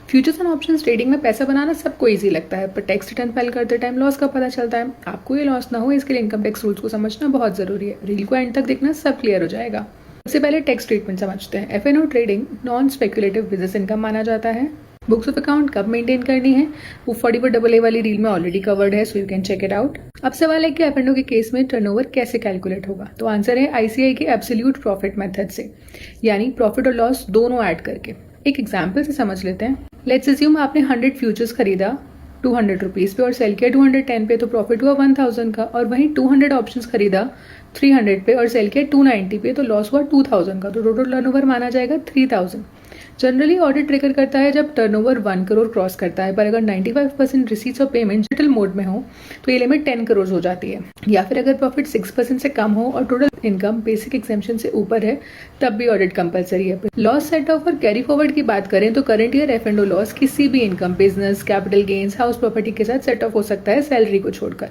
Futures and options trading में पैसा बनाना सबको इजी लगता है, पर टैक्स रिटर्न फाइल करते टाइम लॉस का पता चलता है। आपको ये लॉस ना हो, इसके लिए इनकम टैक्स रूल्स को समझना बहुत जरूरी है। रील को एंड तक देखना, सब क्लियर हो जाएगा। सबसे पहले टैक्स ट्रीटमेंट समझते हैं। एफ&ओ trading non speculative business income माना जाता है। बुक्स ऑफ अकाउंट कब मेंटेन करनी है, वो 44AA वाली रील में ऑलरेडी कवर्ड है, so you can check it out. अब सवाल है कि एफ&ओ के केस में टर्नओवर कैसे कैलकुलेट होगा। तो आंसर है ICAI के एब्सोल्यूट प्रॉफिट मेथड से, यानी प्रॉफिट और लॉस दोनों ऐड करके। एक एग्जाम्पल से समझ लेते हैं। लेट्स अज्यूम आपने 100 फ्यूचर्स खरीदा 200 रुपीज़ पे और सेल किया 210 पे, तो प्रॉफिट हुआ 1000 का। और वहीं 200 ऑप्शंस खरीदा 300 पे और सेल किया 290 पे, तो लॉस हुआ 2000 का। तो टोटल टर्नओवर माना जाएगा 3000। जनरली ऑडिट ट्रिगर करता है जब टर्नओवर 1 करोड़ क्रॉस करता है, पर अगर 95% रिसीट्स और पेमेंट डिजिटल मोड में हो तो ये लिमिट 10 करोड़ हो जाती है। या फिर अगर प्रॉफिट 6% से कम हो और टोटल इनकम बेसिक एग्जेम्पशन से ऊपर है, तब भी ऑडिट कंपलसरी है। लॉस सेट ऑफ और कैरी फॉरवर्ड की बात करें तो करंट ईयर एफ&ओ लॉस किसी भी income, business, capital gains, house property के साथ सेट ऑफ हो सकता है, सैलरी को छोड़कर।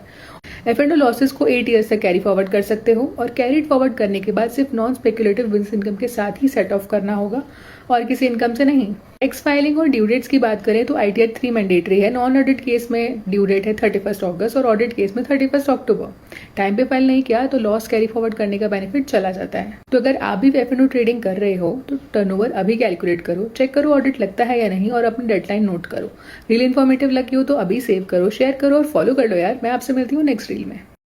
एफ&ओ लॉसेस को 8 ईयर्स तक कैरी फॉरवर्ड कर सकते हो, और कैरीड फॉरवर्ड करने के बाद सिर्फ नॉन स्पेकुलेटिव बिजनेस इनकम के साथ ही सेट ऑफ करना होगा और किसी इनकम से नहीं। टैक्स फाइलिंग और ड्यू डेट्स की बात करें तो ITR 3 मैंडेटरी है। नॉन ऑडिट केस में ड्यू डेट है 31 अगस्त और ऑडिट केस में 31 अक्टूबर। टाइम पे फाइल नहीं किया तो लॉस कैरी फॉरवर्ड करने का बेनिफिट चला जाता है। तो अगर आप भी एफ&ओ ट्रेडिंग कर रहे हो तो टर्नओवर अभी कैलकुलेट करो, चेक करो ऑडिट लगता है या नहीं, और अपनी डेडलाइन नोट करो। रील इन्फॉर्मेटिव लगी हो तो अभी सेव करो, शेयर करो और फॉलो कर लो यार। मैं आपसे मिलती हूँ नेक्स्ट रील में।